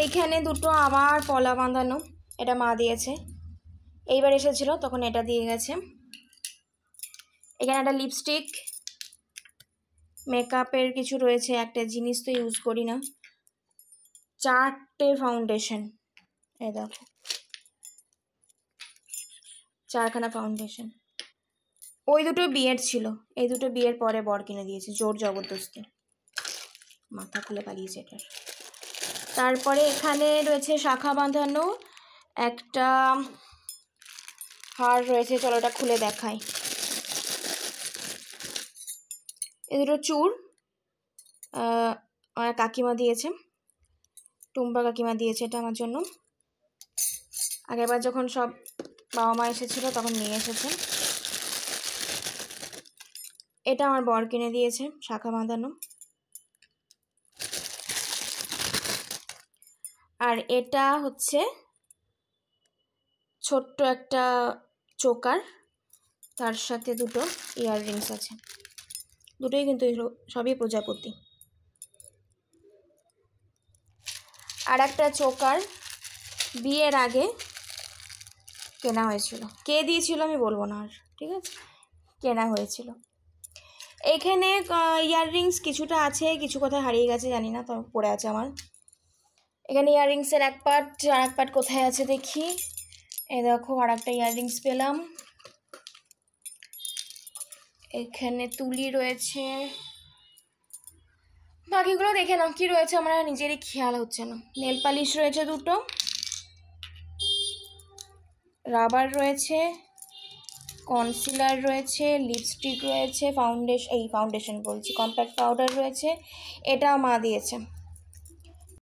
এইখানে দুটো আবার পলা বাঁধানো, এটা মা দিয়েছে। এইবার এসেছিল তখন এটা দিয়ে গেছে। এখানে একটা লিপস্টিক, মেকআপের কিছু রয়েছে, একটা জিনিস তো ইউজ করি না। 4টে ফাউন্ডেশন, এই দেখো 4খানা ফাউন্ডেশন। ওই দুটো বিয়ের ছিল, এই দুটো বিয়ের পরে বর কিনে দিয়েছে, জোর জবরদস্তি, মাথা খুলে পালিয়েছে এটার। তারপরে এখানে রয়েছে শাখা বাঁধানো একটা হার রয়েছে, চলো এটা খুলে দেখাই। এই দুটো চূড় আমার কাকিমা দিয়েছে, টুম্পা কাকিমা দিয়েছে এটা আমার জন্য। আগেরবার যখন সব বাবা মা এসেছিল তখন নিয়ে এসেছে। এটা আমার বর কিনে দিয়েছে, শাখা বাঁধানো। আর এটা হচ্ছে ছোট্ট একটা চোকার, তার সাথে দুটো ইয়াররিংস আছে, দুটোই কিন্তু সবই প্রজাপতি। আর একটা চোকার বিয়ের আগে কেনা হয়েছিল, কে দিয়েছিল আমি বলবো না আর, ঠিক আছে, কেনা হয়েছিল। এইখানে ইয়াররিংস কিছুটা আছে, কিছু কোথায় হারিয়ে গেছে জানি না, তো পড়ে আছে আমার। এখানে ইয়াররিংসের এক পার্ট, আর এক পার্ট কোথায় আছে দেখি। এই দেখো আর একটা ইয়াররিংস পেলাম। এখানে তুলি রয়েছে, বাকিগুলো দেখে নাও কি রয়েছে, আমার নিজেরই খেয়াল হচ্ছে না। নেল পালিশ রয়েছে দুটো, রাবার রয়েছে, কনসিলার রয়েছে, লিপস্টিক রয়েছে, ফাউন্ডেশন বলছি, কম্প্যাক্ট পাউডার রয়েছে, এটা মা দিয়েছে।